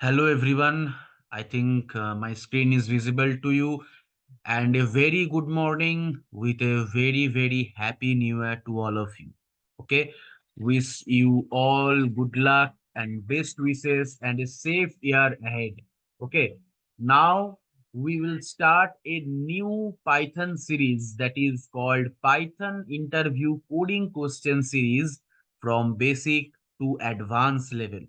Hello everyone. I think my screen is visible to you, and a very good morning with a very happy new year to all of you. Okay, wish you all good luck and best wishes and a safe year ahead. Okay, now we will start a new Python series that is called Python Interview Coding Question Series from basic to advanced level.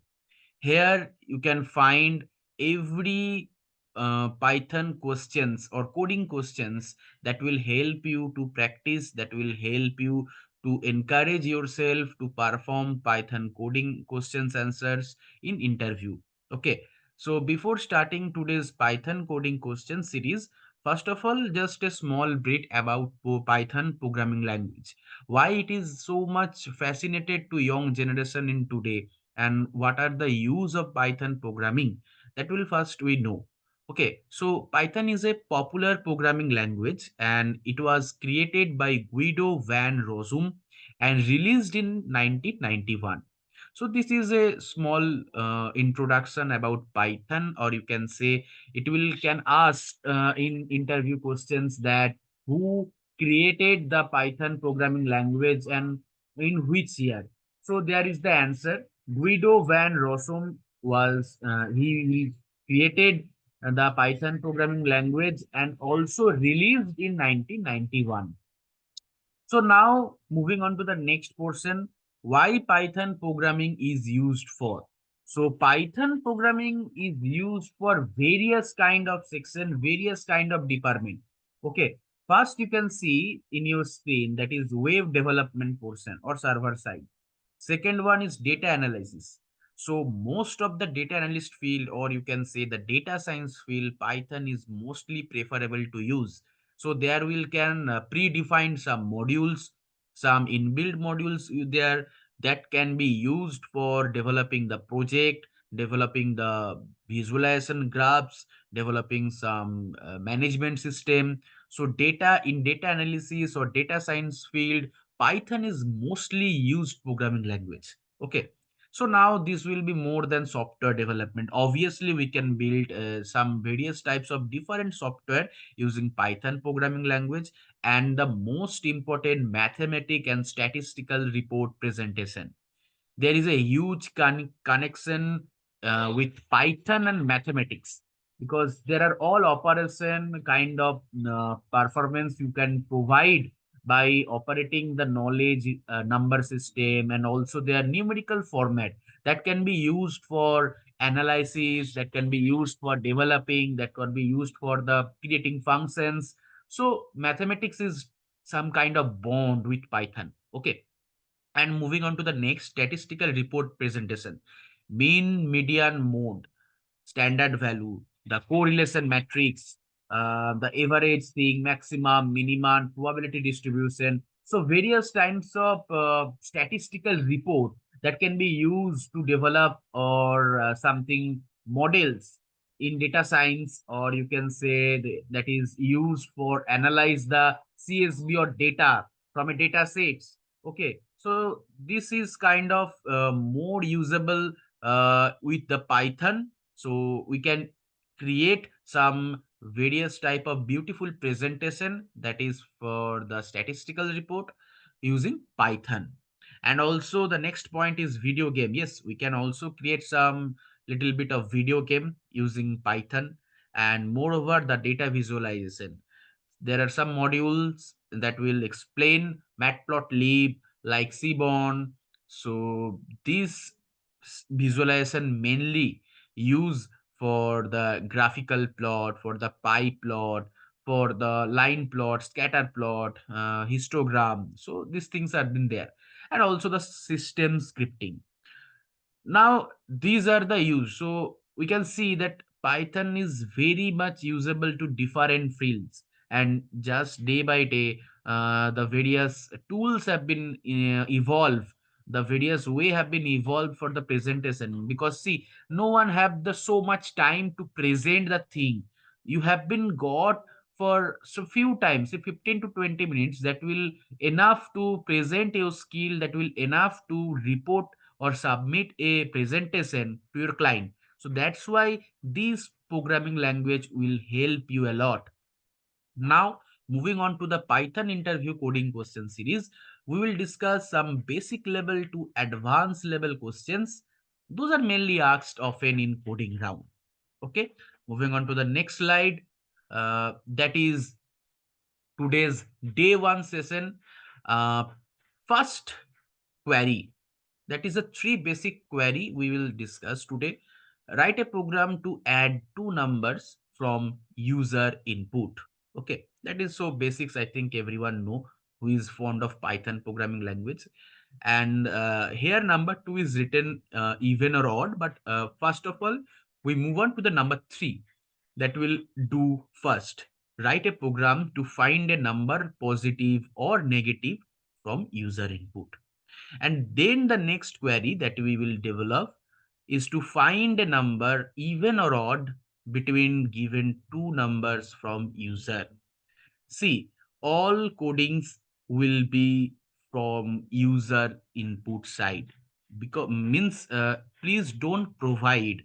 Here you can find every Python questions or coding questions that will help you to practice, that will help you to encourage yourself to perform Python coding questions answers in interview. Okay. So before starting today's Python coding question series, first of all, just a small bit about Python programming language. Why it is so much fascinated to young generation in today, and what are the use of Python programming, that will first we know. Okay, so Python is a popular programming language and it was created by Guido van Rossum and released in 1991. So this is a small introduction about Python, or you can say it will can ask in interview questions that who created the Python programming language and in which year. So there is the answer. Guido van Rossum was he created the Python programming language and also released in 1991. So now moving on to the next portion, why Python programming is used for. So Python programming is used for various kind of section, various kind of department. Okay. First, you can see in your screen that is web development portion or server side. Second one is data analysis. So most of the data analyst field, or you can say the data science field, Python is mostly preferable to use. So there will can predefine some modules, some inbuilt modules there that can be used for developing the project, developing the visualization graphs, developing some management system. So data in data analysis or data science field, Python is mostly used programming language. Okay. So now this will be more than software development. Obviously, we can build some various types of different software using Python programming language, and the most important mathematic and statistical report presentation. There is a huge connection with Python and mathematics, because there are all operation kind of performance you can provide by operating the knowledge number system, and also their numerical format that can be used for analysis, that can be used for developing, that can be used for the creating functions. So mathematics is some kind of bond with Python. Okay, and moving on to the next, statistical report presentation. Mean, median, mode, standard value, the correlation matrix, the average thing, maximum, minimum, probability distribution. So various types of statistical report that can be used to develop or something models in data science, or you can say that is used for analyze the CSV or data from a data sets. Okay, so this is kind of more usable with the Python. So we can create some various type of beautiful presentation that is for the statistical report using Python. And also the next point is video game. Yes, we can also create some little bit of video game using Python, and moreover the data visualization. There are some modules that will explain matplotlib like Seaborn. So this visualization mainly use for the graphical plot, for the pie plot, for the line plot, scatter plot, histogram. So these things are been there, and also the system scripting. Now these are the use. So we can see that Python is very much usable to different fields, and just day by day the various tools have been evolved, the various way have been evolved for the presentation. Because see, no one have the so much time to present the thing. You have been got for so few times, say 15 to 20 minutes, that will enough to present your skill, that will enough to report or submit a presentation to your client. So that's why this programming language will help you a lot. Now, moving on to the Python interview coding question series, we will discuss some basic level to advanced level questions. Those are mainly asked often in coding round. Okay, moving on to the next slide. That is today's day one session. Uh, First query. That is a three basic query we will discuss today. Write a program to add two numbers from user input. Okay, that is so basics. I think everyone know who is fond of Python programming language. And here number two is written even or odd. But first of all, we move on to the number three that will do first. Write a program to find a number positive or negative from user input. And then the next query that we will develop is to find a number even or odd between given two numbers from user. See, all codings will be from user input side. Because means please don't provide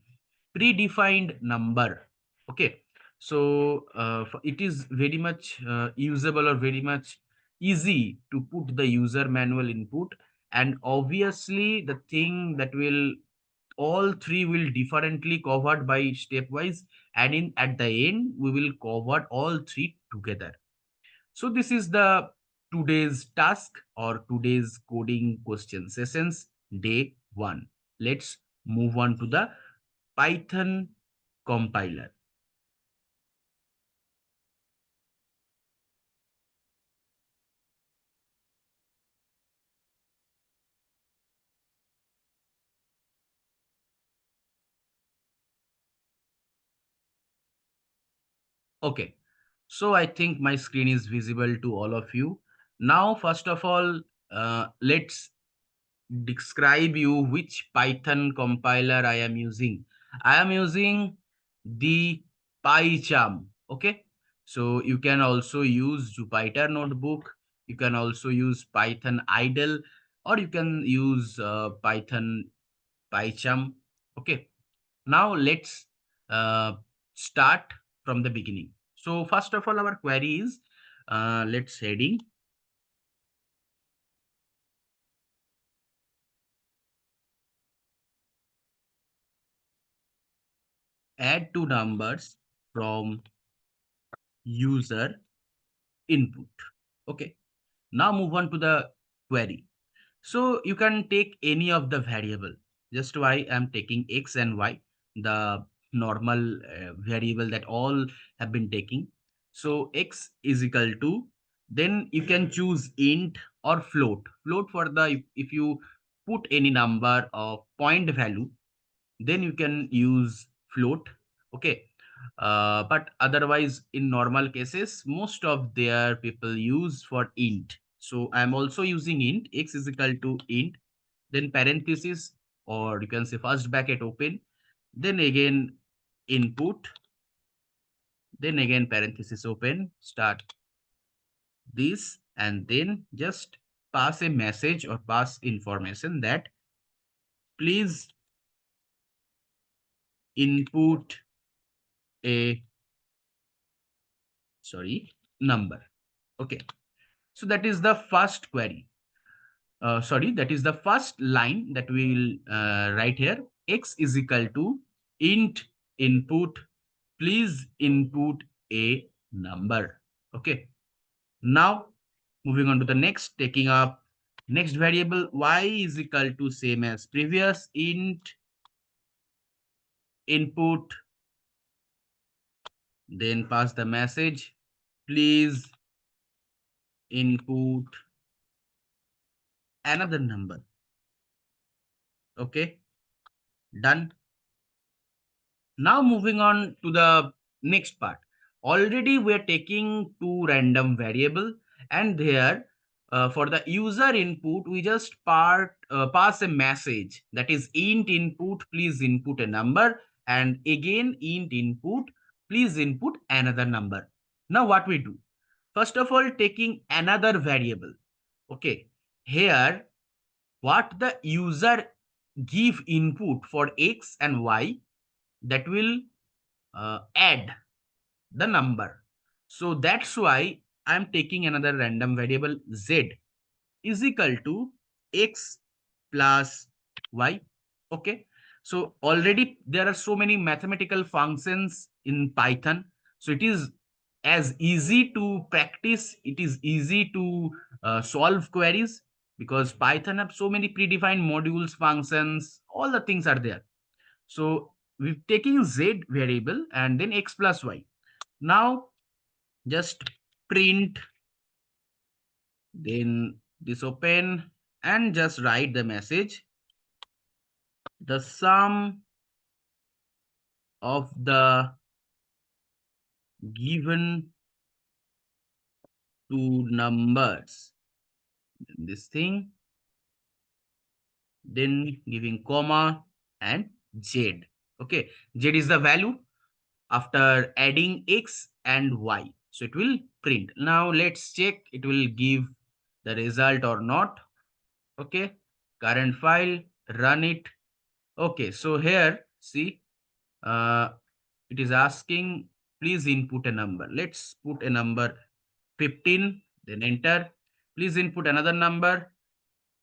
predefined number. Okay, so it is very much usable or very much easy to put the user manual input, and obviously the thing that will all three will differently covered by stepwise, and in at the end we will cover all three together. So this is the today's task or today's coding question sessions day one. Let's move on to the Python compiler. Okay, so I think my screen is visible to all of you. Now, first of all, let's describe you which Python compiler I am using. I am using the PyCharm. Okay, so you can also use Jupyter Notebook. You can also use Python Idle, or you can use Python PyCharm. Okay, now let's uh, start from the beginning. So first of all, our query is let's heading add two numbers from user input. Okay. Now move on to the query. So you can take any of the variable. Just why I'm taking x and y, the normal variable that all have been taking. So x is equal to, then you can choose int or float. Float for the, if you put any number of point value, then you can use float. Okay, but otherwise in normal cases most of their people use for int. So I'm also using int. X is equal to int, then parenthesis, or you can say first bracket open, then again input, then again parenthesis open, start this, and then just pass a message or pass information that please input a, sorry, number. Okay, so that is the first query. Sorry, that is the first line that we will write here. X is equal to int input, please input a number. Okay, now moving on to the next, taking up next variable, y is equal to same as previous, int input, then pass the message, please input another number. Okay, done. Now moving on to the next part. Already we're taking two random variable, and there for the user input we just pass a message that is int input, please input a number, and again int input, please input another number. Now what we do? First of all, taking another variable. Okay, here what the user give input for x and y, that will add the number. So that's why I'm taking another random variable z is equal to x plus y. Okay. So already there are so many mathematical functions in Python. So it is as easy to practice. It is easy to solve queries because Python have so many predefined modules, functions, all the things are there. So we're taking z variable and then x plus y. Now just print, then this open and just write the message. The sum of the given two numbers. This thing, then giving comma and z. Okay, z is the value after adding x and y. So it will print. Now let's check it will give the result or not. Okay, current file, run it. Okay, so here see, uh, it is asking please input a number. Let's put a number 15, then enter. Please input another number.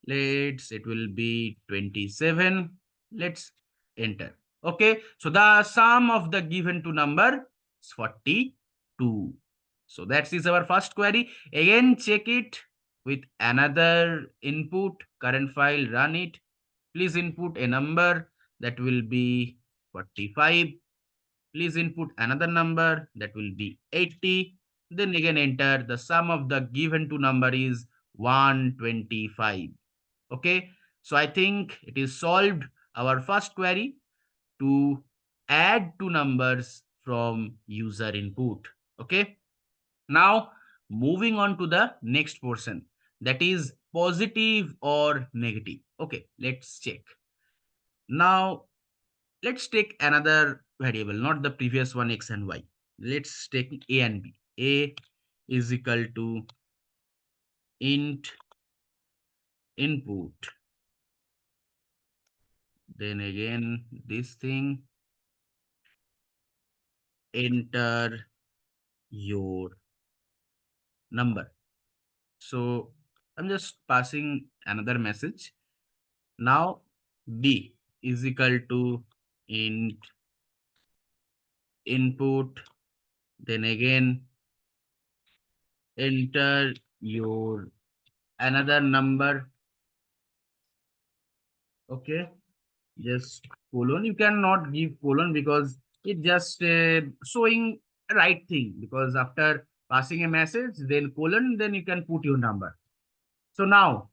Let's, it will be 27. Let's enter. Okay, so the sum of the given two number is 42. So that is our first query. Again, check it with another input, current file, run it. Please input a number that will be 45. Please input another number that will be 80. Then again enter. The sum of the given two number is 125. Okay. So I think it is solved our first query to add two numbers from user input. Okay. Now moving on to the next portion, that is positive or negative. Okay. Let's check. Now let's take another variable, not the previous one, x and y. Let's take a and b. A is equal to int input. Then again, this thing, enter your number. So I'm just passing another message. Now b is equal to int input. Then again, enter your another number. Okay. Just colon. You cannot give colon because it just showing right thing. Because after passing a message, then colon, then you can put your number. So now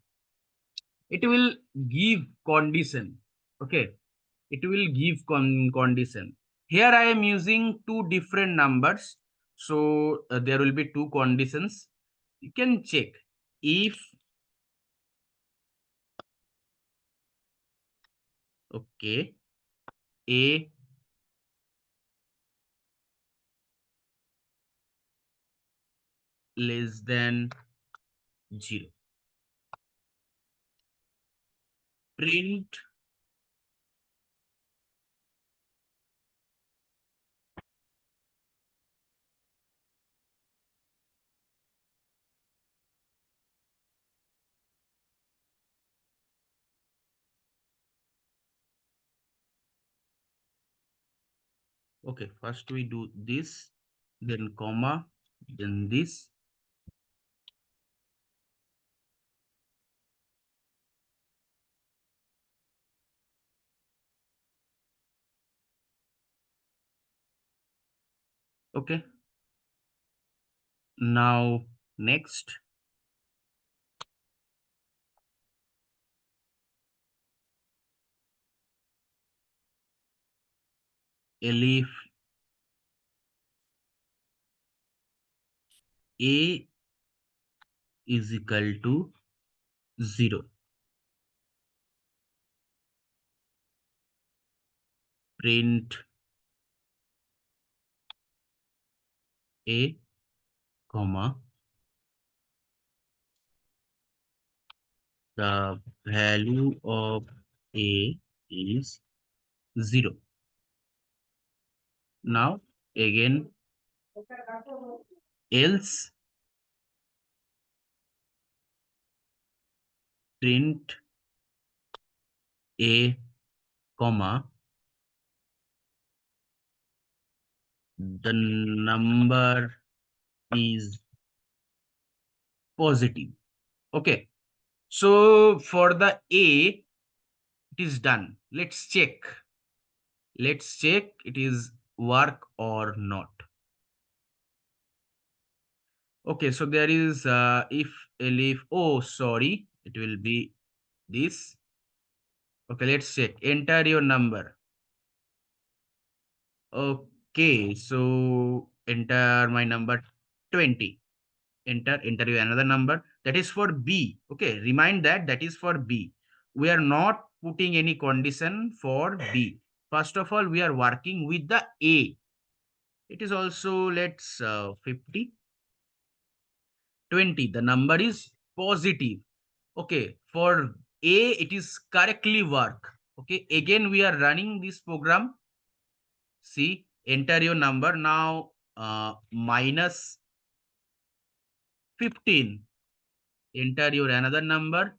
it will give condition. Okay, it will give condition. Here I am using two different numbers. So there will be two conditions. You can check if okay a less than 0. Print okay, first we do this, then comma, then this. Okay. Now next, elif a is equal to 0. Print a comma the value of a is 0. Now again, else print a comma, the number is positive. Okay. So for the A, it is done. Let's check. Let's check it is work or not. Okay, so there is if elif. Oh, sorry, it will be this. Okay, let's check. Enter your number. Okay, so enter my number 20. Enter you another number. That is for B. Okay, remind that that is for B. We are not putting any condition for B. First of all, we are working with the A. It is also, let's 50, 20. The number is positive. Okay, for A, it is correctly work. Okay, again, we are running this program. See, enter your number now, minus 15. Enter your another number.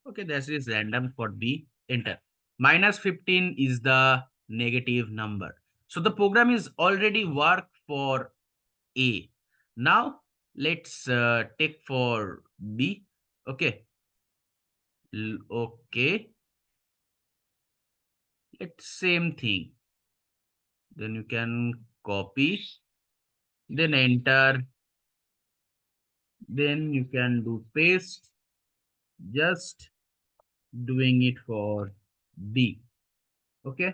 Okay, this is random for B. Enter. Minus 15 is the negative number. So the program is already work for A. Now let's take for B. Okay. Okay. It's same thing. Then you can copy, then enter, then you can do paste, just doing it for B. Okay.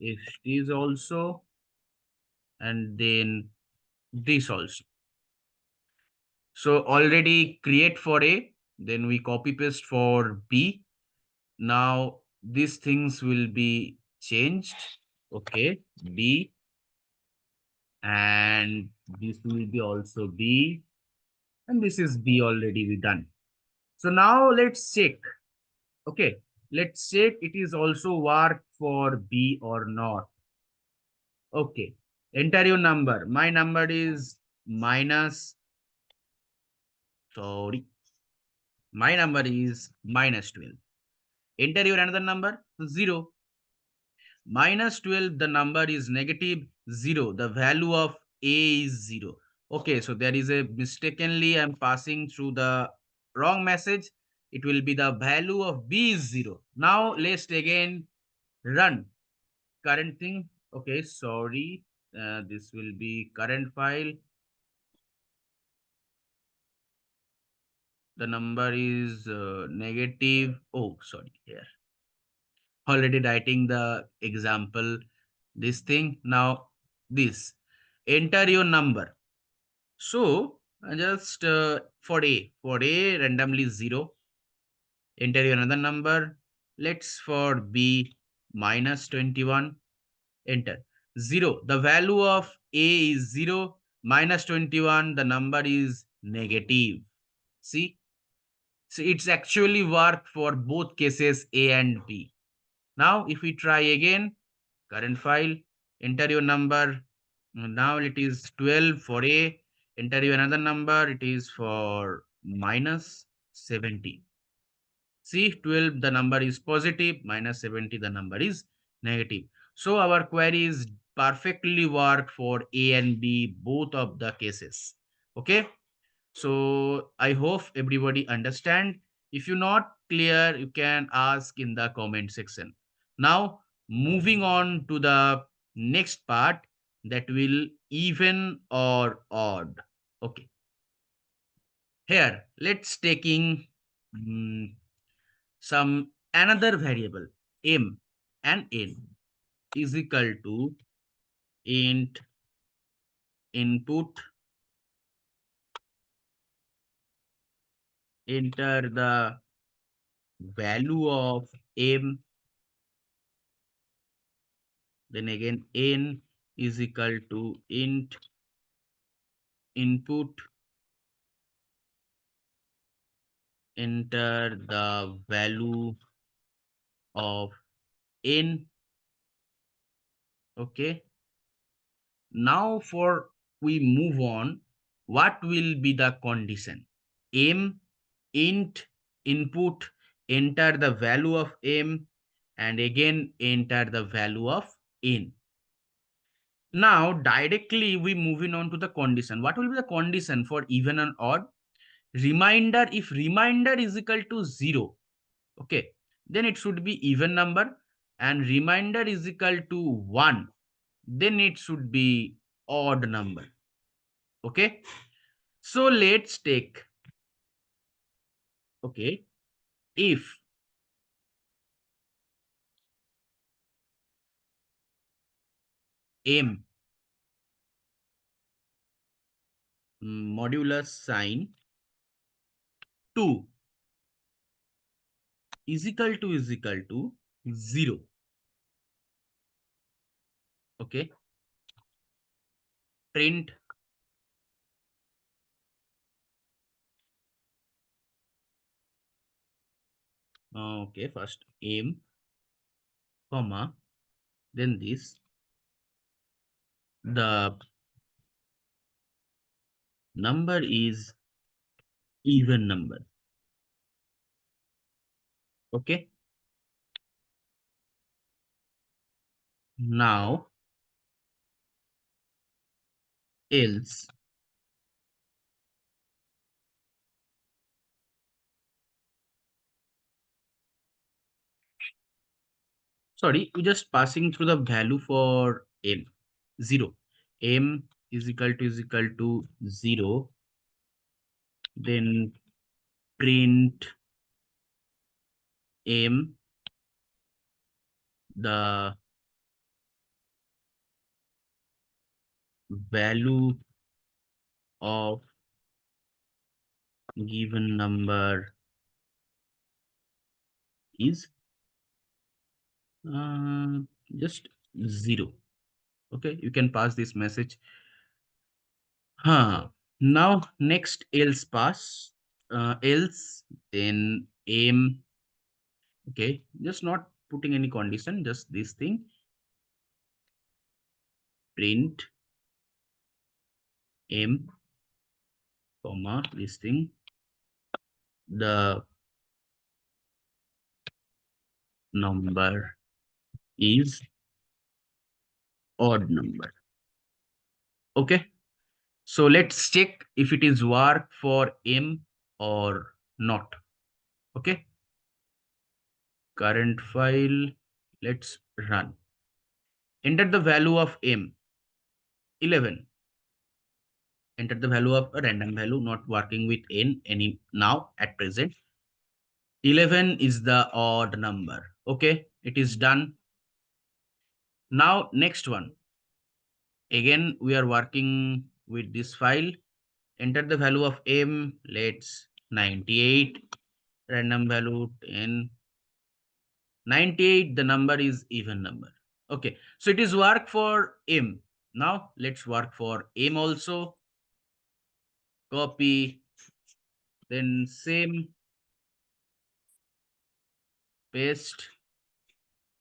If this also, and then this also. So already create for A, then we copy paste for B. Now these things will be changed. Okay, B, and this will be also B, and this is B already we done. So now let's check. Okay, let's check it is also work for B or not. Okay, enter your number. My number is minus, sorry, my number is minus 12. Enter your another number, 0. Minus 12, the number is negative 0. The value of A is 0. Okay, so there is a mistakenly I'm passing through the wrong message. It will be the value of B is 0. Now let's again run current thing. Okay, sorry. This will be current file. The number is negative. Oh, sorry. Here. Already writing the example. This thing. Now this. Enter your number. So just for A randomly 0. Enter your another number. Let's for B minus 21. Enter 0. The value of A is 0. Minus 21. The number is negative. See? So it's actually work for both cases A and B. Now if we try again, current file, enter your number. Now it is 12 for A. Enter your another number. It is for minus 70. See, 12, the number is positive. Minus 70, the number is negative. So our query is perfectly work for A and B, both of the cases. Okay. So I hope everybody understand. If you're not clear, you can ask in the comment section. Now, moving on to the next part, that will even or odd. Okay. Here, let's taking some another variable m and n is equal to int input, enter the value of m, then again n is equal to int input, enter the value of n. Okay, Now for we move on, what will be the condition? M, int, input, enter the value of M, and again enter the value of N. Now directly we moving on to the condition. What will be the condition for even and odd? Reminder, if reminder is equal to 0, okay, then it should be even number, and reminder is equal to 1, then it should be odd number. Okay, so let's take, okay, if M modulus sign 2 is equal to 0, okay, print okay, first M comma, then this, the number is even number, okay. Now else, sorry, we just passing through the value for M 0. M is equal to 0, then print M, the value of given number is uh, just 0, okay. You can pass this message. Now next else pass, else, then M, okay, just not putting any condition, just this thing, print M comma, this thing, the number is odd number, okay. So let's check if it is work for M or not, okay. Current file, let's run, enter the value of M 11, enter the value of a random value, not working with N any now at present. 11 is the odd number, okay, it is done. Now next one, again we are working with this file, enter the value of M, let's 98, random value 10, 98, the number is even number, okay. So it is work for M. Now let's work for M also, copy, then same, paste,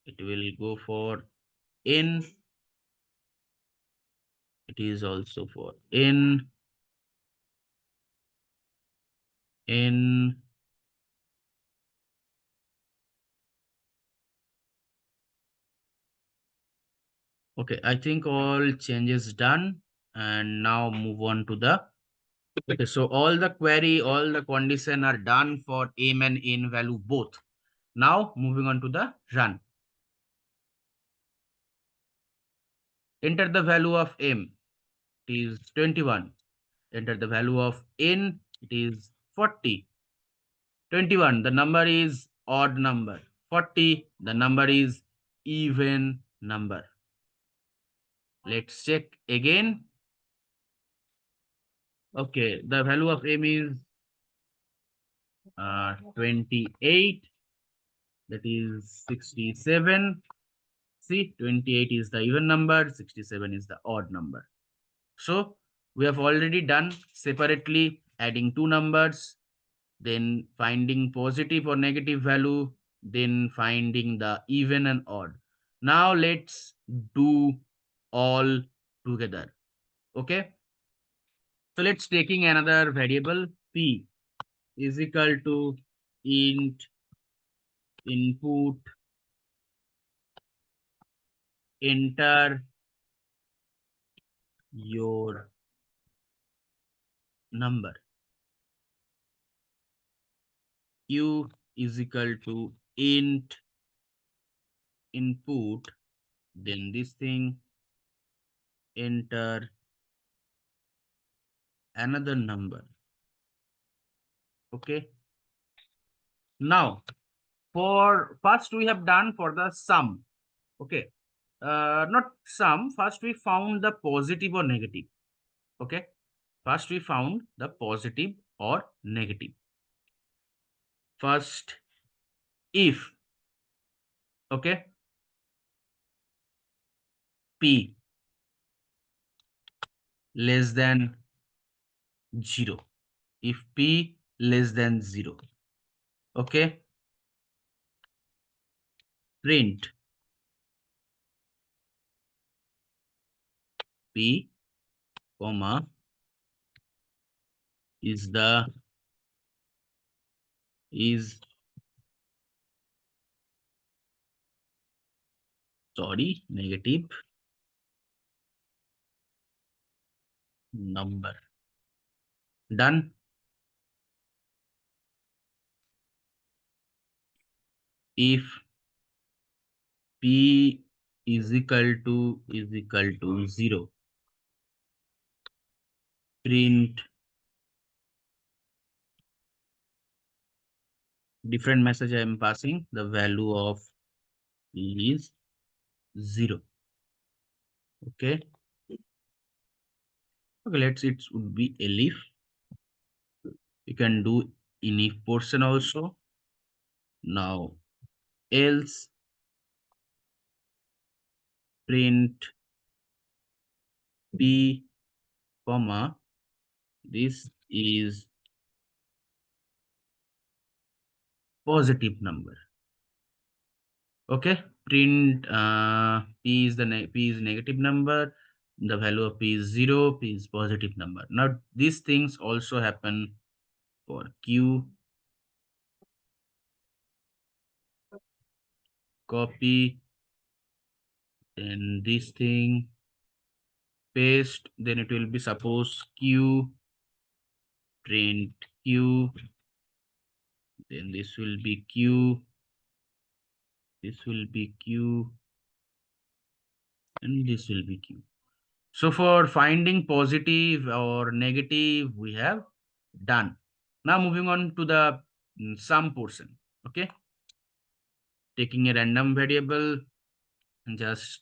it will go for N, it is also for N, okay. I think all changes done, and now move on to the, okay. So all the query, all the condition are done for M and N value both. Now moving on to the run, enter the value of M, it is 21, enter the value of N, it is 40, 21, the number is odd number, 40, the number is even number. Let's check again. Okay, the value of M is 28, that is 67. See, 28 is the even number, 67 is the odd number. So we have already done separately adding two numbers, then finding positive or negative value, then finding the even and odd. Now let's do all together. Okay. So let's taking another variable p is equal to int input, enter your number. Q is equal to int input, then this thing, enter another number. Okay. Now, for first we have done for the sum. Okay. Not sum. First we found the positive or negative. Okay. First we found the positive or negative. First, if, okay, p less than 0. If p less than 0. Okay. Print p, comma, is the is sorry negative number. Done. If p is equal to 0, print different message I am passing. The value of p is 0. Okay. Okay, let's it would be elif. You can do in if portion also. Now else, print p, comma, this is positive number. Okay. Print p is p is negative number. The value of p is 0. P is positive number. Now these things also happen for q. Copy, then this thing, paste, then it will be suppose q, print q, then this will be q, this will be q, and this will be q. So for finding positive or negative, we have done. Now moving on to the sum portion. Okay. Taking a random variable, just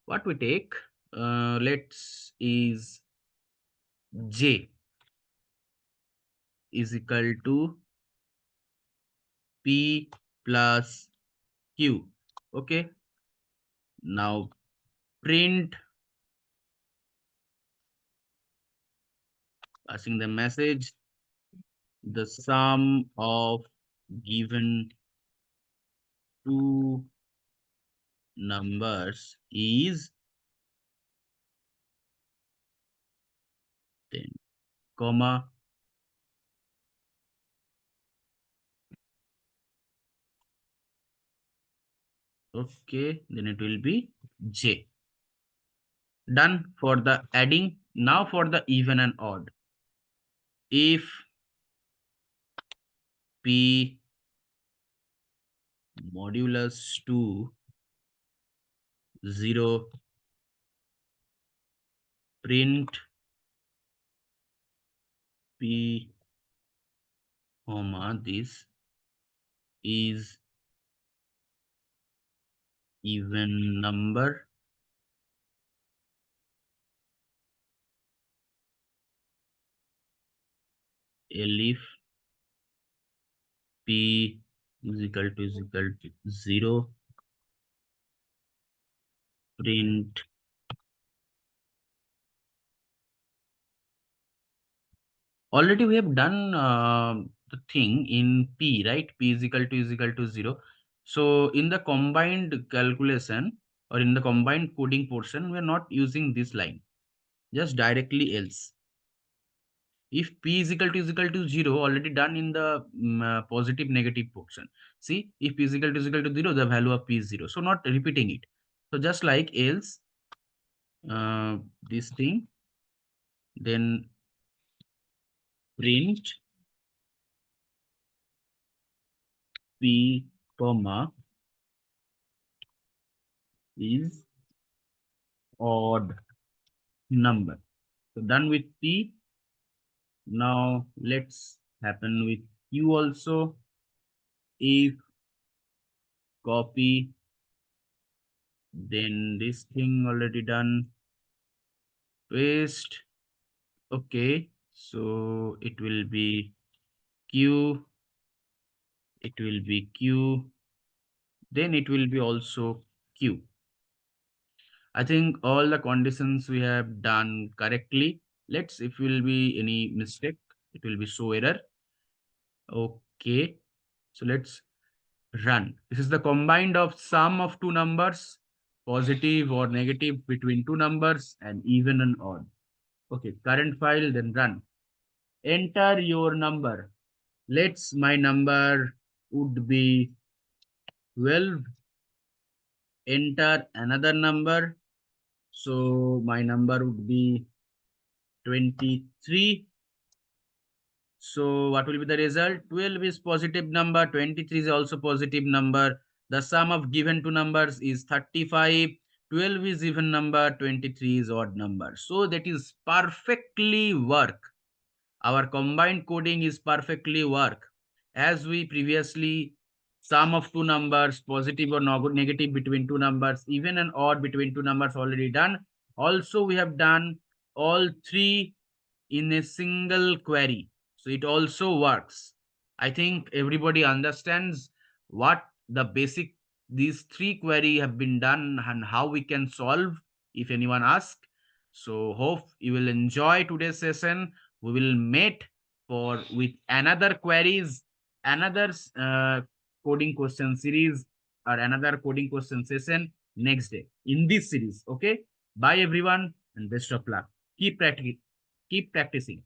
what we take, let's is j is equal to p plus q. Okay. Now print, passing the message, the sum of given two numbers is 10, comma, okay, then it will be j. Done for the adding. Now for the even and odd. If p modulus 2 0, print p, comma, this is even number, elif p is equal to 0, print already we have done the thing in p, right? P is equal to 0. So in the combined calculation, or in the combined coding portion, we are not using this line, just directly else. If p is equal to 0, already done in the positive negative portion. See, if p is equal to 0, the value of p is 0. So not repeating it. So just like else, this thing, then print p comma is odd number. So done with p. Now let's happen with q also. If copy, then this thing already done, paste. Okay, so it will be q, it will be q, then it will be also q. I think all the conditions we have done correctly. Let's, if will be any mistake, it will be show error. Okay, so let's run. This is the combined of sum of two numbers, positive or negative between two numbers, and even and odd. Okay, current file, then run. Enter your number. Let's, my number would be 12. Enter another number. So my number would be 23. So what will be the result? 12 is positive number, 23 is also positive number. The sum of given two numbers is 35. 12 is even number, 23 is odd number. So that is perfectly work. Our combined coding is perfectly work. As we previously, sum of two numbers, positive or negative between two numbers, even and odd between two numbers already done. Also, we have done all three in a single query. So it also works. I think everybody understands what the basic these three query have been done and how we can solve if anyone asks. So hope you will enjoy today's session. We will meet for with another queries, another coding question series or another coding question session next day in this series. Okay. Bye everyone and best of luck. Keep practicing. Keep practicing.